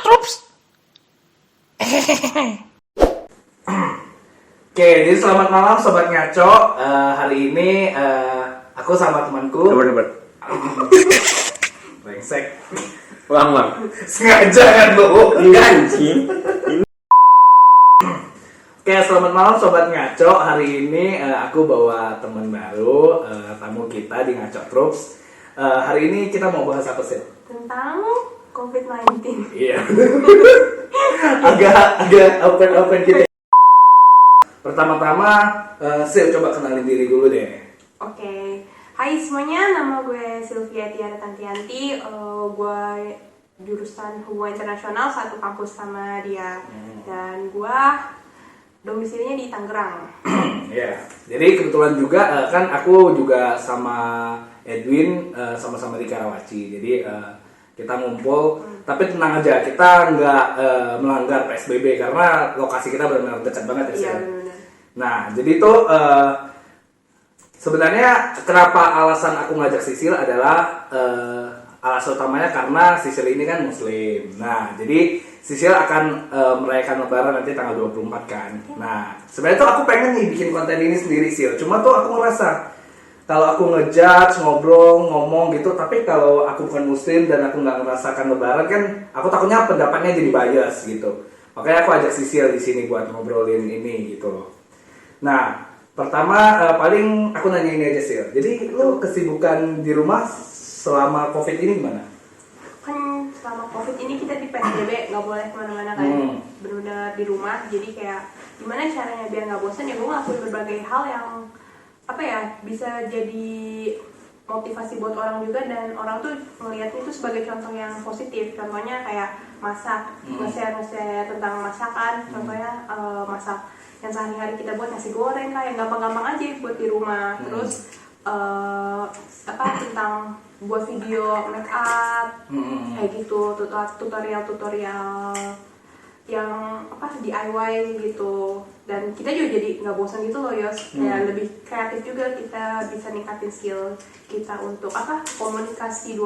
Trups. Oke, jadi selamat malam Sobat Ngaco. Hari ini aku sama temanku. Sabar. Brengsek. Ulang. Sengaja kan lo? Enggak anjing. Oke, selamat malam Sobat Ngaco. Hari ini aku bawa teman baru, tamu kita di Ngaco Trups. Hari ini kita mau bahas apa sih? Tentang COVID-19. Iya. agak open gitu. Pertama-tama, Sil coba kenalin diri dulu deh. Oke. Hai semuanya, nama gue Sylvia Tiara Tantianti. Gue jurusan hubungan internasional satu kampus sama dia. Dan gue domisilinya di Tangerang. Ya, jadi kebetulan juga kan aku juga sama Edwin sama-sama di Karawaci. Jadi kita ngumpul, tapi tenang aja, kita nggak melanggar PSBB karena lokasi kita benar-benar dekat banget ya. Iya, Sil. benar. Nah, jadi itu sebenarnya kenapa alasan aku ngajak Sisil adalah alasan utamanya karena Sisil ini kan Muslim. Nah, jadi Sisil akan merayakan Lebaran nanti tanggal 24 kan. Nah, sebenarnya tuh aku pengen nih bikin konten ini sendiri Sil. Cuma tuh aku ngerasa kalau aku ngejudge, ngobrol, ngomong gitu, tapi kalau aku bukan Muslim dan aku nggak merasakan Lebaran kan, aku takutnya pendapatnya jadi bias gitu. Makanya aku ajak Sisil di sini buat ngobrolin ini gitu. Nah, pertama paling aku nanya ini aja Sil. Jadi lu kesibukan di rumah selama COVID ini gimana? Kan selama COVID ini kita di PSBB, nggak boleh kemana-mana kan, benar-benar di rumah. Jadi kayak gimana caranya biar nggak bosan ya gue ngelakuin berbagai hal yang apa ya bisa jadi motivasi buat orang juga, dan orang tuh melihatnya itu sebagai contoh yang positif. Contohnya kayak masak, nge-share tentang masakan. Contohnya masak yang sehari-hari kita buat, nasi goreng lah yang gampang-gampang aja buat di rumah. Terus tentang buat video make up kayak gitu, tutorial yang DIY gitu. Dan kita juga jadi nggak bosan gitu loh Yos, kayak lebih kreatif juga, kita bisa ningkatin skill kita untuk komunikasi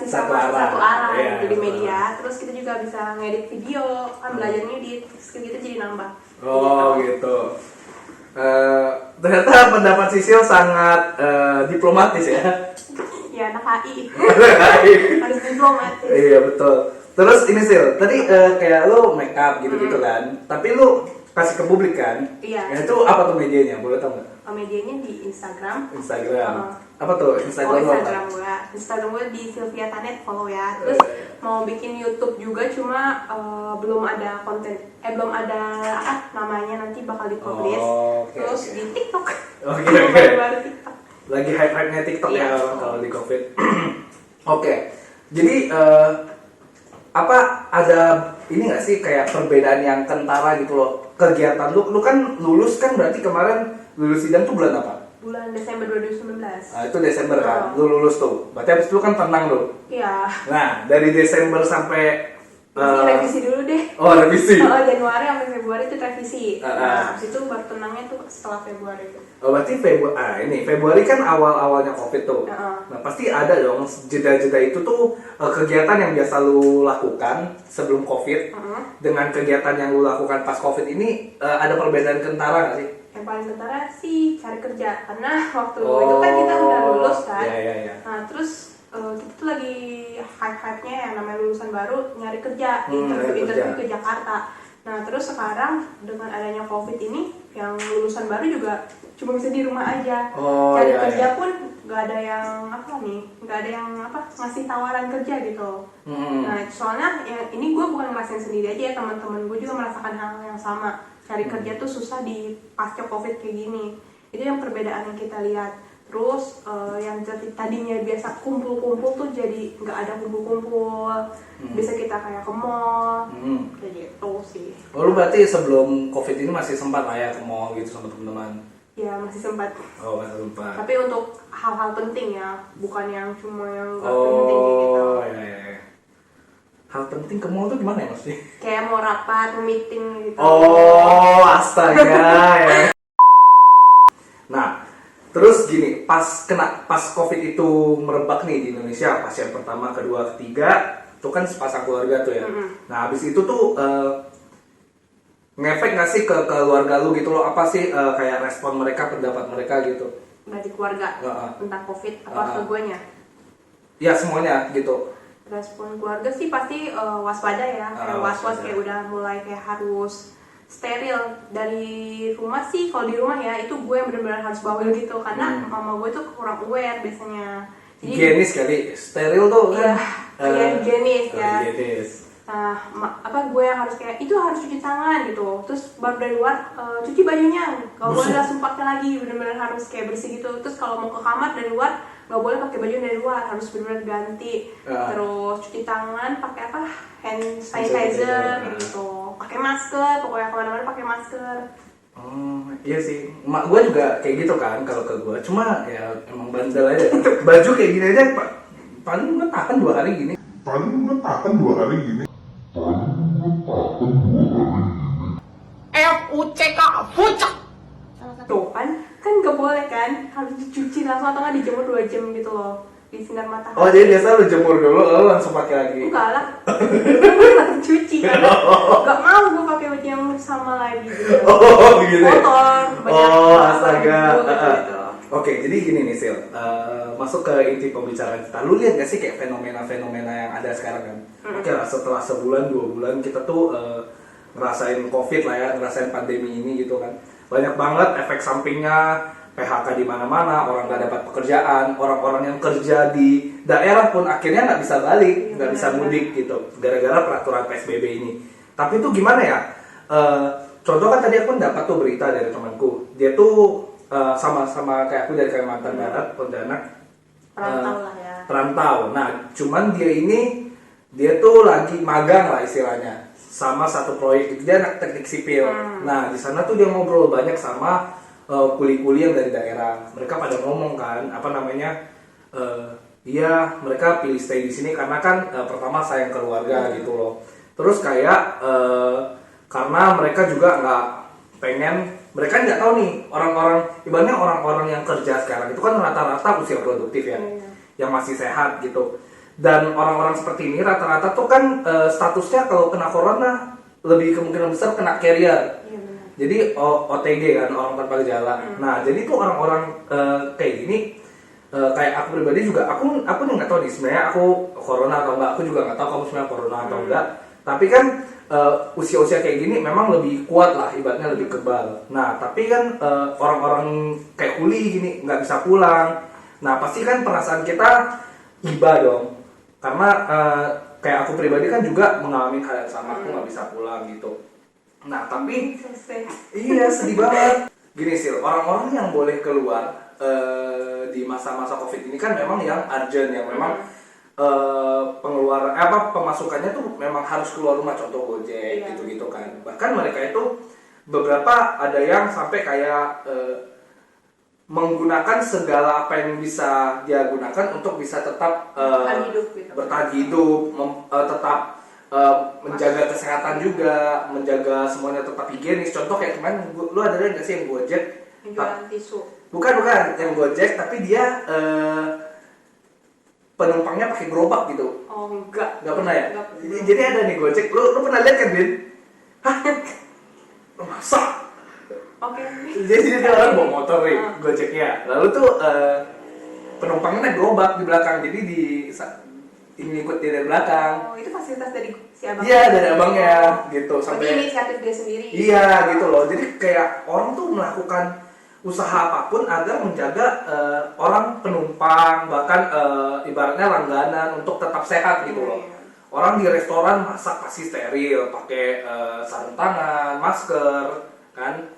Satu sama arah. satu arah Iya, gitu di betul. media. Terus kita juga bisa ngedit video, kan belajar ngedit, skill kita jadi nambah. Oh gitu. Ternyata pendapat Sisil sangat diplomatis ya. Ya anak HI harus diplomatis. Iya betul. Terus ini Sil, tadi kayak lu make up gitu-gitu kan, tapi lu kasih ke publik kan? Iya. Ya, itu apa tuh medianya? Boleh tau nggak? Medianya di Instagram. Apa tuh Instagram lu apa? Instagram gue di Sylvia Tanet, follow ya. Terus mau bikin YouTube juga, cuma belum ada konten, belum ada namanya, nanti bakal dipublish. Terus di TikTok. Oke. Baru TikTok. Lagi hype-nya TikTok Iya, ya betul. kalau di COVID. Oke. Jadi ada ini nggak sih kayak perbedaan yang kentara gitu loh, kegiatan lu kan lulus kan, berarti kemarin lulus sidang tuh bulan apa? Bulan Desember 2019. Nah, itu Desember kan, lu lulus tuh. Berarti abis itu kan tenang tuh. Iya. Nah, dari Desember sampai Revisi dulu deh. Oh, revisi. Januari sampai Februari itu revisi. Nah. Habis itu baru tenangnya tuh setelah Februari itu. Oh, berarti Februari kan awal-awalnya COVID tuh. Nah, pasti ada dong jeda-jeda itu tuh kegiatan yang biasa lu lakukan sebelum COVID dengan kegiatan yang lu lakukan pas COVID ini, ada perbedaan kentara nggak sih? Yang paling kentara sih cari kerja, karena waktu itu kan kita udah lulus kan. Iya. Nah terus kita tuh lagi hype-hype-nya yang namanya lulusan baru nyari kerja, interview ke Jakarta. Nah terus sekarang dengan adanya COVID ini, yang lulusan baru juga cuma bisa di rumah aja. Cari kerja pun nggak ada yang ngasih tawaran kerja gitu. Nah soalnya ini gue bukan ngerasain sendiri aja ya, teman-teman gue juga merasakan hal yang sama. Cari kerja tuh susah di pasca COVID kayak gini. Itu yang perbedaan yang kita lihat. Terus yang tadinya biasa kumpul-kumpul tuh jadi nggak ada kumpul-kumpul. Bisa kita kayak ke mall, kayak gitu sih. Oh, lu berarti sebelum COVID ini masih sempat lah ya ke mall gitu sama teman-teman? Ya masih sempat. Oh, masih sempat. Tapi untuk hal-hal penting ya, bukan yang cuma yang nggak penting gitu. Oh, iya. Hal penting ke mall tuh gimana ya maksudnya? Kayak mau rapat, meeting gitu. Oh, astaga ya. Nah, terus gini, pas COVID itu merebak nih di Indonesia, pasien pertama, kedua, ketiga, itu kan sepasang keluarga tuh ya. Nah habis itu tuh ngefek nggak sih ke keluarga lu gitu loh, apa sih kayak respon mereka, pendapat mereka gitu? Dari keluarga tentang COVID apa ke guanya? Ya semuanya gitu. Respon keluarga sih pasti waspada ya, kayak was-was, kayak udah mulai kayak harus steril dari rumah sih. Kalau di rumah ya itu gue yang benar-benar harus bawel gitu, karena mama gue tuh kurang aware biasanya. Jadi higienis kali, steril tuh kan? Iya, higienis ya. Higienis. Nah, gue yang harus kayak itu harus cuci tangan gitu, terus baru dari luar cuci bajunya, nggak boleh langsung pakai lagi, benar-benar harus kayak bersih gitu. Terus kalau mau ke kamar dari luar nggak boleh pakai baju dari luar, harus benar-benar ganti. Terus cuci tangan pakai apa, hand sanitizer gitu, pakai masker, pokoknya kemana-mana pakai masker. Iya sih, emak gue juga kayak gitu kan kalau ke gue, cuma ya emang bandel aja. Baju kayak gini aja paling gue tahan 2 hari gini. FUCK fucek. Tuh kan nggak boleh kan, harus dicuci langsung atau nggak dijemur 2 jam gitu loh di sinar matahari. Oh jadi biasa lu jemur dulu lalu langsung pakai lagi? Enggak lah, gue langsung cuci karena nggak mau gue pakai baju yang sama lagi gitu. Oh gitu. Kotor, banyak astaga. gitu. Oke, jadi gini nih Sil, masuk ke inti pembicaraan kita. Lu lihat gak sih kayak fenomena-fenomena yang ada sekarang kan? Oke lah, setelah sebulan 2 bulan kita tuh ngerasain COVID lah ya, ngerasain pandemi ini gitu kan. Banyak banget efek sampingnya, PHK di mana-mana, orang nggak dapat pekerjaan, orang-orang yang kerja di daerah pun akhirnya nggak bisa balik, nggak bisa mudik gitu, gara-gara peraturan PSBB ini. Tapi itu gimana ya? Contoh kan tadi aku dapat tuh berita dari temanku, dia tuh sama-sama kayak aku dari Kalimantan Barat, Pontianak, Perantau lah ya. perantau. Nah, cuman dia tuh lagi magang lah istilahnya sama satu proyek itu, dia anak teknik sipil. Nah, di sana tuh dia ngobrol banyak sama kuli-kuli yang dari daerah. Mereka pada ngomong kan, apa namanya? Iya, mereka pilih stay di sini karena kan pertama sayang keluarga gitu loh. Terus kayak karena mereka juga nggak pengen, mereka nggak tahu nih orang-orang, ibaratnya orang-orang yang kerja sekarang itu kan rata-rata usia produktif ya, yang masih sehat gitu. Dan orang-orang seperti ini rata-rata tuh kan statusnya kalau kena corona lebih kemungkinan besar kena carrier. Jadi OTG kan, orang tanpa gejala. Nah jadi tuh orang-orang kayak gini, kayak aku pribadi juga, aku nggak tahu nih sebenarnya aku corona atau enggak. Aku juga nggak tahu kamu sebenarnya corona atau enggak. Tapi kan usia-usia kayak gini memang lebih kuat lah, ibaratnya lebih kebal. Nah tapi kan orang-orang kayak kuli gini nggak bisa pulang. Nah pasti kan perasaan kita iba dong. Karena kayak aku pribadi kan juga mengalami hal yang sama, aku nggak bisa pulang gitu. Nah tapi iya sedih banget. Gini sih, orang-orang yang boleh keluar di masa-masa COVID ini kan memang yang urgent, yang memang pengeluaran pemasukannya tuh memang harus keluar rumah, contoh Gojek gitu-gitu kan. Bahkan mereka itu beberapa ada yang sampai kayak menggunakan segala apa yang bisa dia gunakan untuk bisa tetap bertahan hidup, tetap menjaga kesehatan juga, menjaga semuanya tetap higienis. Contoh kayak kemarin, lu ada nggak sih yang Gojek? Jualan tisu. Bukan yang Gojek, tapi dia penumpangnya pakai gerobak gitu. Oh enggak. Nggak pernah ya? Jadi ada nih Gojek, lu pernah lihat kan, Bin? Hah? Masa? Oke. Jadi dia orang bawa motor nih, Gojeknya. Lalu tuh penumpangnya naik gerobak di belakang, jadi ngikut dia dari belakang. Oh, itu fasilitas dari si abang. Iya, dari abangnya gitu. Sampai inisiatif dia sendiri. Iya, gitu loh. Jadi kayak orang tuh melakukan usaha apapun agar menjaga orang penumpang, bahkan ibaratnya langganan untuk tetap sehat gitu loh. Orang di restoran masak pasti steril, pakai sarung tangan, masker, kan?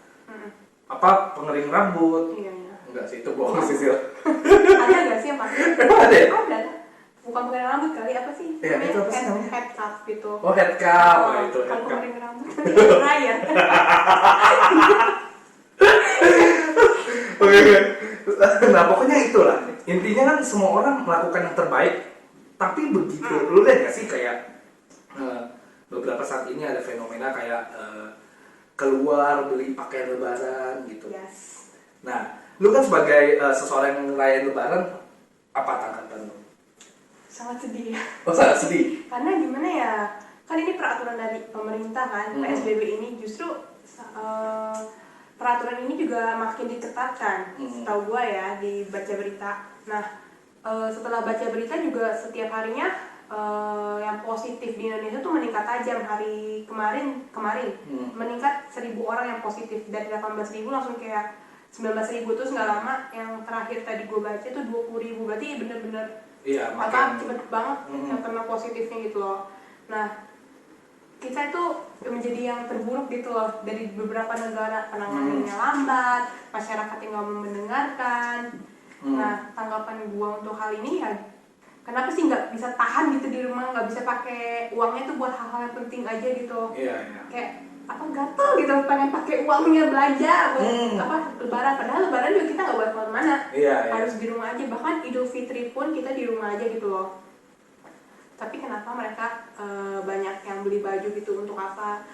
Apa pengering rambut? Iya. Enggak sih, itu bohong sih Sil. Ada nggak sih yang pasti? Ada. Ada. Bukan pengering rambut kali, apa sih? Iya, itu apa sih namanya? Head cap gitu. Oh, head cap. Oh, itu Kan head cap. pengering rambut. Raya. Oke. Nah, pokoknya itulah. Intinya kan semua orang melakukan yang terbaik. Tapi begitu, lu lihat gak sih kayak beberapa saat ini ada fenomena kayak keluar beli pakaian lebaran gitu. Yes. Nah, lu kan sebagai seseorang yang ngerayain lebaran, apa tanggapan lu? sangat sedih ya. Oh, sangat sedih. Karena gimana ya, kan ini peraturan dari pemerintah kan, PSBB ini justru peraturan ini juga makin diketatkan, setahu gua ya di baca berita. Nah, setelah baca berita juga setiap harinya yang positif di Indonesia tuh meningkat tajam. Hari kemarin meningkat 1.000 orang yang positif, dari 18.000 langsung kayak 19.000, terus nggak lama yang terakhir tadi gue baca tuh 20.000, berarti bener-bener cepet banget yang kena positifnya gitu loh. Nah, kita itu menjadi yang terburuk gitu loh, dari beberapa negara penanganannya lambat, masyarakat yang nggak mau mendengarkan. Nah, tanggapan gue untuk hal ini ya, kenapa sih nggak bisa tahan gitu di rumah, nggak bisa pakai uangnya tuh buat hal-hal yang penting aja gitu. Kayak apa, gatel gitu pengen pakai uangnya belanja buat apa lebaran, padahal lebaran juga kita nggak boleh kemana-mana, harus di rumah aja. Bahkan Idul Fitri pun kita di rumah aja gitu loh. Tapi kenapa mereka banyak yang beli baju gitu, untuk apa?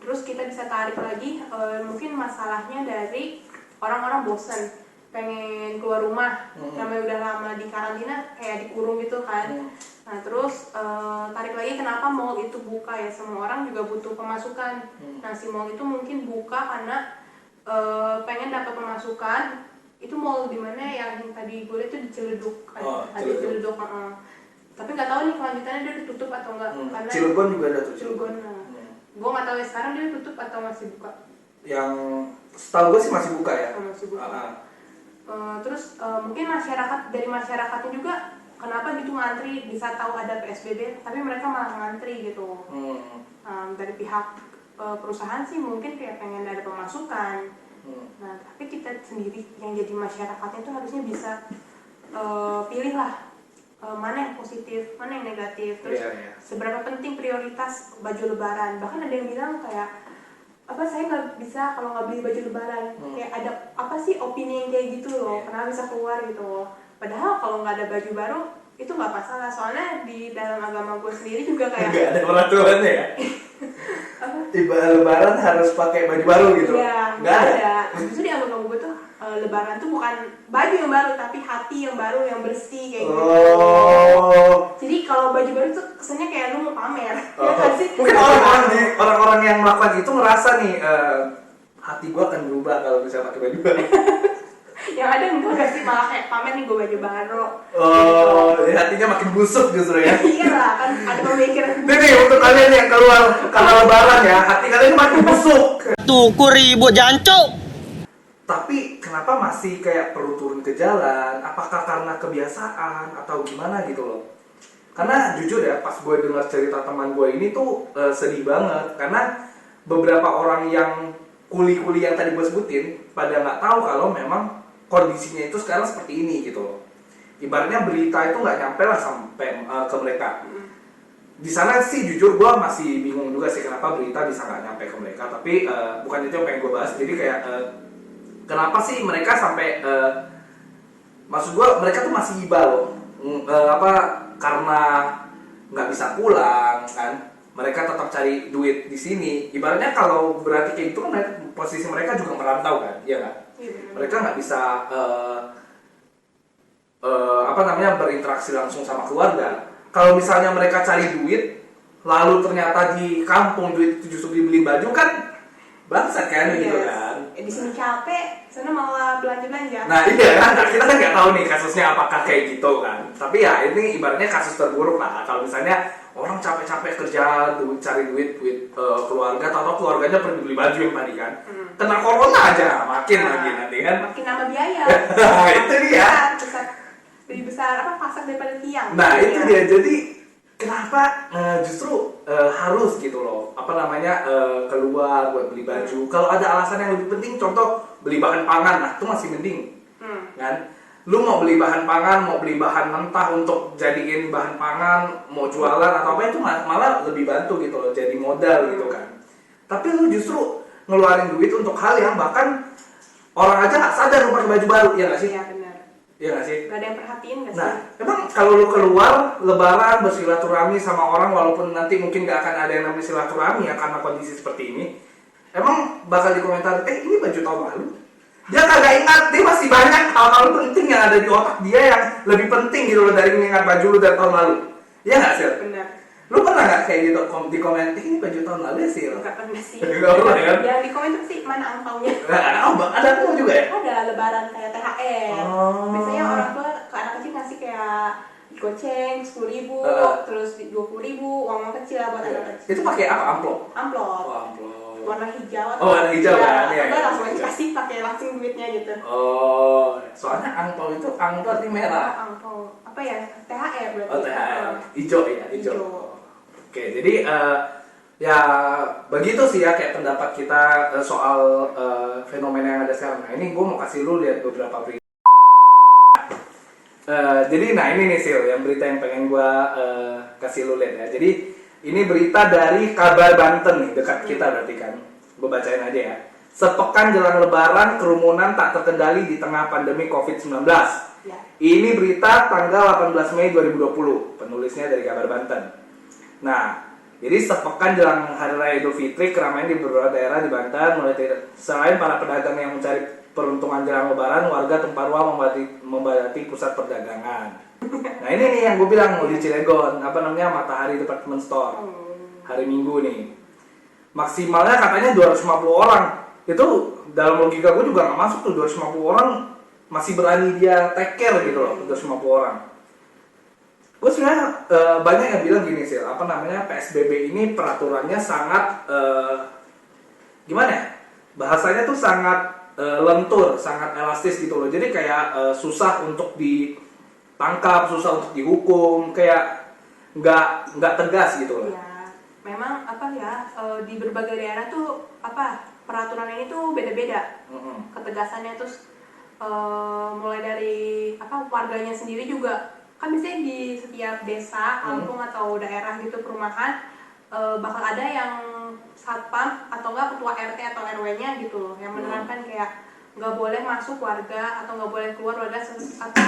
Terus kita bisa tarik lagi, mungkin masalahnya dari orang-orang bosen pengen keluar rumah, namanya udah lama di karantina kayak dikurung gitu kan. Nah terus tarik lagi kenapa mall itu buka ya, semua orang juga butuh pemasukan. Nah si mall itu mungkin buka karena pengen dapat pemasukan. Itu mall dimana yang tadi gue lihat itu di Ciledug, ada Ciledug. Tapi nggak tahu nih kelanjutannya dia tutup atau enggak. Karena Cilegon juga ada tuh. Cilegon. Gue nggak tahu ya sekarang dia tutup atau masih buka. Yang setahu gue sih masih buka ya. Masih buka. Terus mungkin dari masyarakatnya juga kenapa gitu ngantri, bisa tahu ada PSBB tapi mereka malah ngantri gitu. Dari pihak perusahaan sih mungkin kayak pengen ada pemasukan. Nah tapi kita sendiri yang jadi masyarakatnya itu harusnya bisa pilih lah mana yang positif, mana yang negatif, terus seberapa penting prioritas baju lebaran. Bahkan ada yang bilang kayak apa, saya nggak bisa kalau nggak beli baju lebaran. Kayak ada apa sih opini yang kayak gitu loh, kenapa bisa keluar gitu loh. Padahal kalau nggak ada baju baru itu nggak masalah, soalnya di dalam agama gue sendiri juga kayak nggak ada peraturannya ya. Ibarat lebaran harus pakai baju baru gitu. Iya, nggak ada. Justru di agama gue tuh lebaran tuh bukan baju yang baru tapi hati yang baru, yang bersih kayak gitu. Jadi kalau baju baru tuh kesannya kayak lu mau pamer. Ya kan sih? Mungkin orang-orang yang melakukan itu ngerasa nih hati gue akan berubah kalau bisa pakai baju baru. Yang ada enggak gak sih, malah kayak pamer nih gue baju baru. Jadi hatinya makin busuk justru ya. Iya lah, kan ada pemikiran. Nih untuk kalian yang keluar karena lebaran ya, hati kalian makin busuk. Tuh ribut jancok. Tapi kenapa masih kayak perlu turun ke jalan? Apakah karena kebiasaan atau gimana gitu loh? Karena jujur ya, pas gue dengar cerita teman gue ini tuh sedih banget. Karena beberapa orang yang kuli-kuli yang tadi gue sebutin pada nggak tahu kalau memang kondisinya itu sekarang seperti ini gitu loh. Ibaratnya berita itu nggak nyampe lah sampai ke mereka. Di sana sih jujur gue masih bingung juga sih kenapa berita bisa nggak nyampe ke mereka. Tapi bukan itu yang pengen gue bahas. Jadi kayak kenapa sih mereka sampai maksud gue mereka tuh masih iba loh. Karena nggak bisa pulang kan, mereka tetap cari duit di sini. Ibaratnya kalau berarti kayak itu kan posisi mereka juga merantau kan, iya kan? Mereka nggak bisa berinteraksi langsung sama keluarga. Kalau misalnya mereka cari duit, lalu ternyata di kampung duit itu justru dibeli baju kan, bangsat kan gitu kan? Di sini capek, sana malah belanja-belanja. Nah iya kan, kita kan nggak tahu nih kasusnya apakah kayak gitu kan. Tapi ya ini ibaratnya kasus terburuk lah. Kalau misalnya orang capek-capek kerja, cari duit keluarga, atau keluarganya pergi beli baju yang tadi kan, kena corona aja makin lagi nanti kan. Makin nambah biaya. Itu dia. Lebih besar apa pasak daripada tiang. Nah itu dia. Jadi kenapa justru harus gitu loh, keluar buat beli baju. Kalau ada alasan yang lebih penting, contoh beli bahan pangan, nah itu masih mending kan. Lu mau beli bahan pangan, mau beli bahan mentah untuk jadiin bahan pangan, mau jualan atau apa, itu malah lebih bantu gitu loh, jadi modal gitu kan. Tapi lu justru ngeluarin duit untuk hal yang bahkan orang aja nggak sadar lu pakai baju baru, ya nggak sih? Iya benar. Iya nggak sih? Gak ada yang perhatiin nggak sih? Nah, emang kalau lu keluar lebaran bersilaturahmi sama orang, walaupun nanti mungkin nggak akan ada yang namanya silaturahmi ya karena kondisi seperti ini, emang bakal dikomentar, ini baju tahun lalu? Dia kagak ingat, dia masih banyak hal-hal penting yang ada di otak dia yang lebih penting gitu loh dari mengingat baju lu dari tahun lalu. Iya nggak sih? Benar. Lu pernah nggak kayak gitu di komen, ini baju tahun lalu ya sih? Enggak pernah sih. Nggak pernah kan? Yang di komen tuh sih mana angpaunya? Ada aku juga ya? Ada lebaran kayak THR. Oh. Biasanya orang tua ke anak kecil ngasih kayak goceng 10.000, terus 20.000, uang kecil lah buat anak kecil. Itu pakai apa? Amplop? Amplop. Oh, amplop. Warna hijau atau warna hijau kan? Iya, enggak iya, langsung iya. aja kasih pakai langsung duitnya gitu. Oh, soalnya angpau itu angpau arti merah. Angpau. Apa ya? THR berarti. Oh, THR. Hijau ya, hijau. Hijau. Oke, jadi ya begitu sih ya kayak pendapat kita soal fenomena yang ada sekarang. Nah, ini gue mau kasih lu lihat beberapa berita. Jadi nah ini nih Sil, yang berita yang pengen gue kasih lu lihat ya. Jadi ini berita dari Kabar Banten nih, dekat kita berarti kan. Gue bacain aja ya. Sepekan jelang lebaran, kerumunan tak terkendali di tengah pandemi COVID-19. Ya. Ini berita tanggal 18 Mei 2020. Penulisnya dari Kabar Banten. Nah, jadi sepekan jelang Hari Raya Idul Fitri, keramaian di beberapa daerah di Banten mulai selain para pedagang yang mencari peruntungan jelang lebaran, warga Temparwa membadati pusat perdagangan. Nah ini nih yang gue bilang mau di Cilegon, apa namanya, Matahari Department Store. Hari Minggu nih. Maksimalnya katanya 250 orang. Itu dalam logika gue juga nggak masuk tuh, 250 orang masih berani dia take care gitu loh, 250 orang. Gue sebenarnya banyak yang bilang gini sih, apa namanya, PSBB ini peraturannya sangat gimana ya? Bahasanya tuh sangat lentur, sangat elastis gitu loh. Jadi kayak susah untuk ditangkap, susah untuk dihukum, kayak nggak tegas gitu loh. Ya, memang apa ya, di berbagai daerah tuh apa peraturan ini tuh beda-beda. Ketegasannya terus mulai dari apa warganya sendiri juga kan biasanya di setiap desa, kampung atau daerah gitu perumahan bakal ada yang satpam atau enggak ketua RT atau RW-nya gitu loh yang menerapkan kayak nggak boleh masuk warga atau nggak boleh keluar warga atau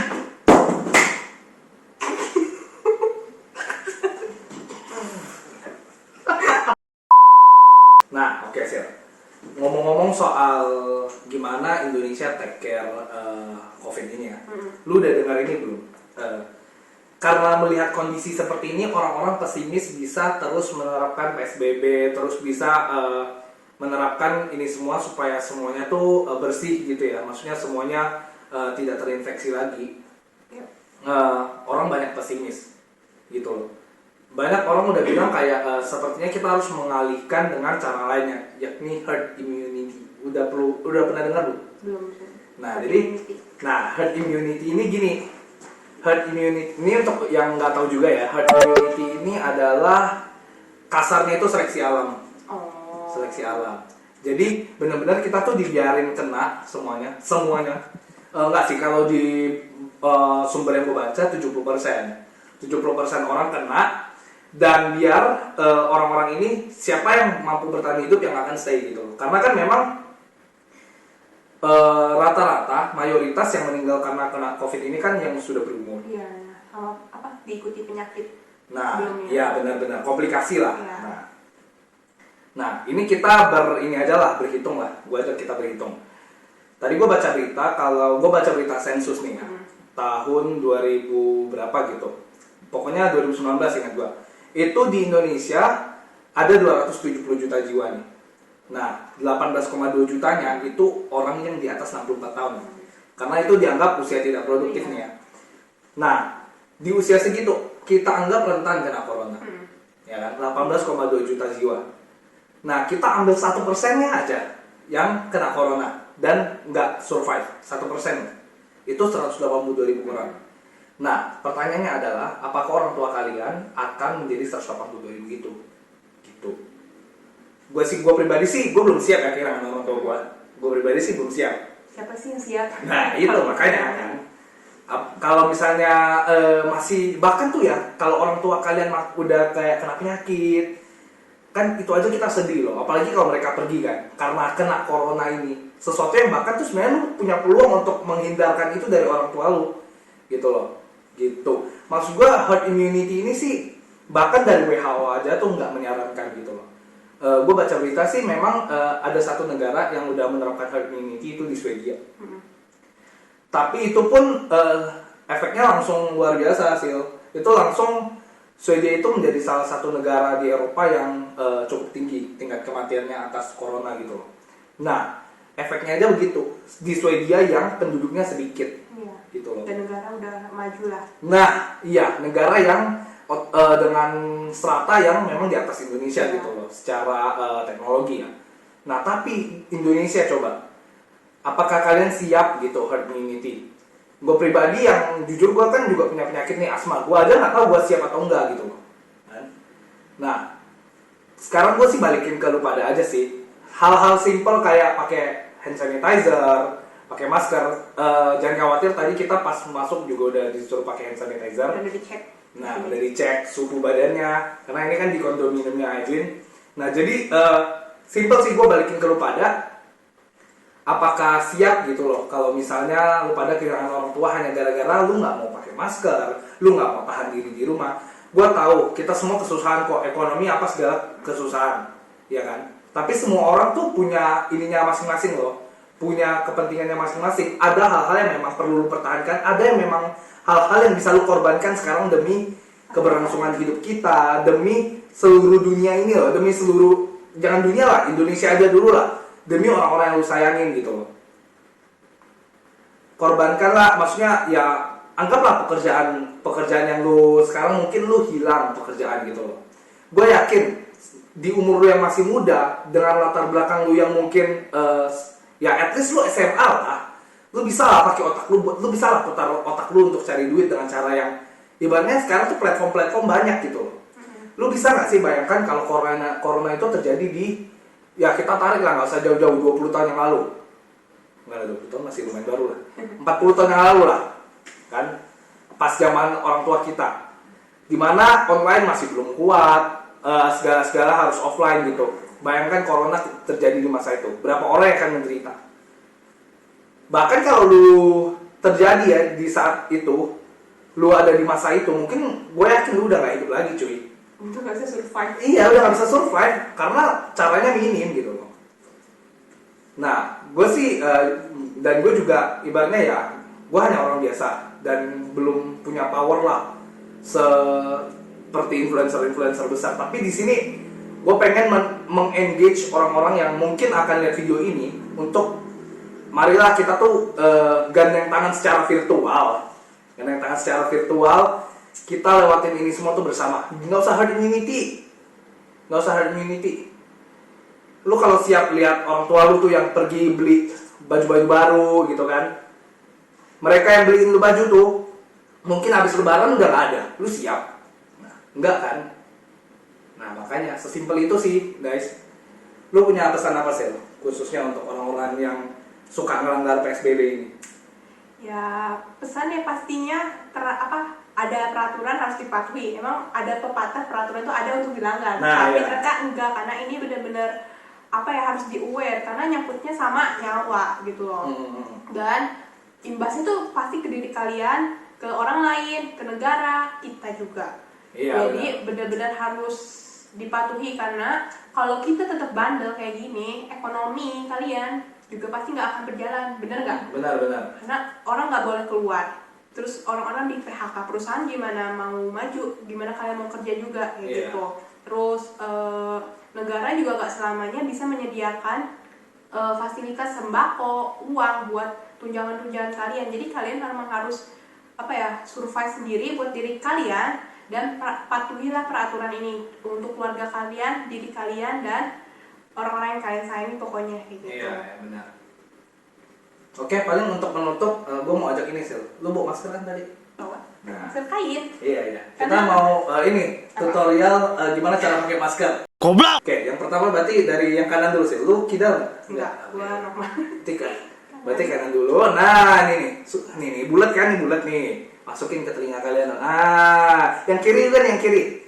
Nah, oke sih. Ngomong-ngomong soal gimana Indonesia take care COVID ini ya, lu udah dengar ini belum? Karena melihat kondisi seperti ini, orang-orang pesimis bisa terus menerapkan PSBB, terus bisa menerapkan ini semua supaya semuanya tuh bersih gitu ya. Maksudnya semuanya tidak terinfeksi lagi. Orang banyak pesimis gitu loh. Banyak orang udah bilang kayak sepertinya kita harus mengalihkan dengan cara lainnya, yakni herd immunity. Udah pernah dengar belum? belum. Nah, jadi herd immunity ini gini. Herd immunity ini untuk yang nggak tahu juga ya, herd immunity ini adalah kasarnya itu seleksi alam. Seleksi alam. Jadi benar-benar kita tuh dibiarin kena semuanya. Enggak sih, kalau di sumber yang gue baca 70%. 70% orang kena, dan biar orang-orang ini siapa yang mampu bertahan hidup yang akan stay gitu. Karena kan memang rata-rata mayoritas yang meninggal karena kena COVID ini kan yang sudah berumur. Iya, sama apa diikuti penyakit. Nah, sebelumnya. iya benar-benar komplikasi lah. Iya. Nah, ini kita berhitung lah. Gue ajak kita berhitung. Tadi gue baca berita sensus nih ya, tahun 2000 berapa gitu. Pokoknya 2019 ingat gue. Itu di Indonesia ada 270 juta jiwa nih. Nah, 18,2 jutanya itu orang yang di atas 64 tahun. Karena itu dianggap usia tidak produktif nih ya. Nah, di usia segitu kita anggap rentan kena corona. Ya kan? 18,2 juta jiwa. Nah, kita ambil 1%-nya aja yang kena corona dan nggak survive. 1%. Itu 182 ribu orang. Nah, pertanyaannya adalah, apakah orang tua kalian akan menjadi 182 ribu itu? Gitu. Gue pribadi sih, gue belum siap ya kehilangan orang tua gue. Gue pribadi sih belum siap. Siapa sih yang siap? Nah, itu makanya kan. Kalau misalnya masih, bahkan tuh ya, kalau orang tua kalian udah kayak kena penyakit, kan itu aja kita sedih loh. Apalagi kalau mereka pergi kan, karena kena corona ini. Sesuatu yang bahkan tuh sebenarnya lu punya peluang untuk menghindarkan itu dari orang tua lu. Gitu loh. Gitu. Maksud gue herd immunity ini sih bahkan dari WHO aja tuh nggak menyarankan gitu loh. gue baca berita sih memang ada satu negara yang udah menerapkan herd immunity itu di Swedia. Tapi itu pun efeknya langsung luar biasa sih. Itu langsung Swedia itu menjadi salah satu negara di Eropa yang cukup tinggi tingkat kematiannya atas corona gitu loh. Nah, efeknya aja begitu. Di Swedia yang penduduknya sedikit. Iya. Gitu loh. Dan negara udah maju lah. Nah, iya, negara yang dengan strata yang memang di atas Indonesia Iya. gitu loh, secara teknologi ya. Nah, tapi Indonesia coba, apakah kalian siap gitu herd immunity? Gue pribadi yang jujur gue kan juga punya penyakit nih asma, gue aja nggak tahu gue siap atau enggak gitu loh. Nah, sekarang gue sih balikin ke lu pada aja sih, hal-hal simple kayak pakai hand sanitizer, pakai masker. Jangan khawatir, tadi kita pas masuk juga udah disuruh pakai hand sanitizer. Dan udah dicek. Nah, udah dicek suhu badannya, karena ini kan di kondominiumnya Aijin. Nah, jadi simple sih, gue balikin ke lu pada, apakah siap gitu loh kalau misalnya lu pada kehilangan orang tua hanya gara-gara lu nggak mau pakai masker, lu nggak mau tahan diri di rumah. Gue tahu kita semua kesusahan kok, ekonomi apa segala kesusahan, ya kan? Tapi semua orang tuh punya ininya masing-masing loh, punya kepentingannya masing-masing. Ada hal-hal yang memang perlu lu pertahankan, ada yang memang hal-hal yang bisa lu korbankan sekarang demi keberlangsungan hidup kita, demi seluruh dunia ini loh, demi seluruh, jangan dunia lah, Indonesia aja dulu lah, demi orang-orang yang lu sayangin gitu loh. Korbankanlah, maksudnya ya anggaplah pekerjaan yang lu sekarang mungkin lu hilang pekerjaan gitu loh. Gue yakin di umur lu yang masih muda, dengan latar belakang lu yang mungkin ya at least lu SMA lah, lu bisa lah pakai otak lu bisa lah putar otak lu untuk cari duit dengan cara yang ibaratnya sekarang tuh platform-platform banyak gitu loh. Lu bisa nggak sih bayangkan kalau corona itu terjadi di, ya kita tarik lah, nggak usah jauh-jauh 20 tahun yang lalu, nggak ada 20 tahun, masih lumayan baru lah, 40 tahun yang lalu lah kan, pas zaman orang tua kita, dimana online masih belum kuat, segala-segala harus offline gitu. Bayangkan corona terjadi di masa itu, berapa orang yang akan menderita. Bahkan kalau lu terjadi ya di saat itu, lu ada di masa itu, mungkin gue yakin lu udah gak hidup lagi cuy. Itu gak bisa survive. Iya, udah gak bisa survive, karena caranya minim gitu loh. Nah, gue sih, dan gue juga ibaratnya ya, gue hanya orang biasa, dan belum punya power lah, seperti influencer-influencer besar. Tapi di sini, gue pengen mengengage orang-orang yang mungkin akan lihat video ini, untuk marilah kita tuh gandeng tangan secara virtual. Gandeng tangan secara virtual, kita lewatin ini semua tuh bersama. Nggak usah herd immunity. Nggak usah herd immunity. Lu kalau siap lihat orang tua lu tuh yang pergi beli baju-baju baru gitu kan. Mereka yang beliin lu baju tuh, mungkin habis lebaran udah nggak ada. Lu siap? Nah, enggak kan? Nah makanya, sesimpel itu sih guys. Lu punya pesan apa sih? Khususnya untuk orang-orang yang suka melanggar PSBB ini? Ya pesannya pastinya ada peraturan harus dipatuhi. Emang ada pepatah peraturan itu ada untuk dilanggar. Nah, tapi iya. ternyata enggak, karena ini benar-benar harus di-aware, karena nyangkutnya sama nyawa gitu loh. Dan imbasnya tuh pasti ke diri kalian, ke orang lain, ke negara, kita juga. Iya, jadi benar-benar harus dipatuhi, karena kalau kita tetap bandel kayak gini, ekonomi kalian juga pasti nggak akan berjalan, bener nggak? Benar. Karena orang nggak boleh keluar, terus orang-orang di PHK, perusahaan gimana mau maju, gimana kalian mau kerja juga kayak gitu. Terus negara juga nggak selamanya bisa menyediakan fasilitas sembako, uang buat tunjangan-tunjangan kalian. Jadi kalian memang harus survive sendiri buat diri kalian, dan patuhilah peraturan ini untuk keluarga kalian, diri kalian, dan orang-orang yang kalian sayangi pokoknya gitu. Iya, benar. Oke, paling untuk menutup, gue mau ajak ini Sil. Lu bawa masker kan tadi? Bawa. Nah. Masker kain. Iya. Kita mau ini tutorial gimana cara pakai masker. Goblok. Oke, yang pertama berarti dari yang kanan dulu Sil. Lu kidal nggak? Enggak, gua normal. Tiga. Berarti kanan dulu. Nah, ini nih bulat kan, ini bulat nih. Masukin ke telinga kalian. Ah, yang kiri kan, yang kiri.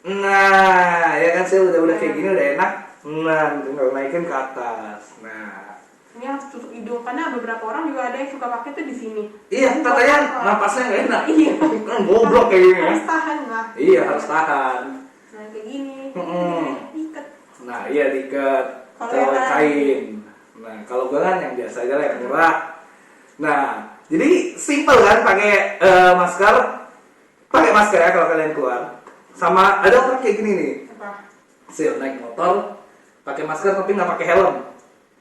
Nah, ya kan Sil, udah kayak gini udah enak. Nah, tinggal naikin ke atas. Nah, Ini harus tutup hidung, karena beberapa orang juga ada yang suka pakai tuh di sini. iya, katanya napasnya nggak enak. Iya. Kan goblok kayak gini. Harus tahan lah. Iya, harus tahan. Nah kayak gini. Mm-mm. Ikat. Nah, iya diikat Kalau kalau yang kain. Nah, kalau gue kan yang biasa aja lah yang murah. Nah, jadi simple kan pakai masker ya kalau kalian keluar. Sama ada orang kayak gini nih. Apa? Sil naik motor pakai masker tapi nggak pakai helm.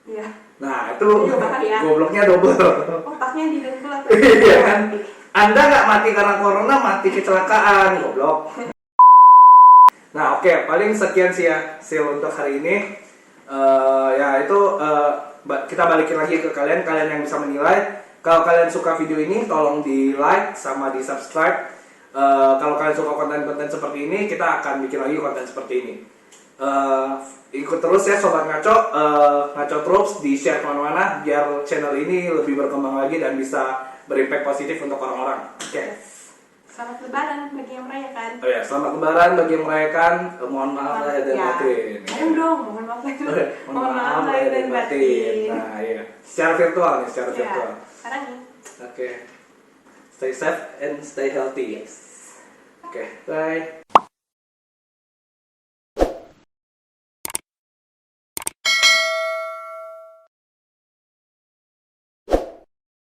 Iya. Nah, itu Itu bahaya. gobloknya double. Otaknya didengkul atau Iya kan? Anda nggak mati karena corona, mati kecelakaan, goblok. Nah, oke, paling sekian sih ya Sil untuk hari ini. Ya itu kita balikin lagi ke kalian yang bisa menilai. Kalau kalian suka video ini, tolong di like sama di subscribe. Kalau kalian suka konten-konten seperti ini, kita akan bikin lagi konten seperti ini. Ikut terus ya Sobat Ngaco, Ngaco Troops, di share kemana-mana biar channel ini lebih berkembang lagi dan bisa berimpact positif untuk orang-orang. Oke. Selamat Lebaran bagi yang merayakan. Oh ya, selamat Lebaran bagi yang merayakan. Mohon maaf lahir dan batin. Mohon dong, mohon maaf lahir. Mohon maaf lahir dan batin. Nah, iya. Secara virtual nih, secara Ya, virtual. sekarang nih. Oke. Stay safe and stay healthy. Yes. Oke, bye.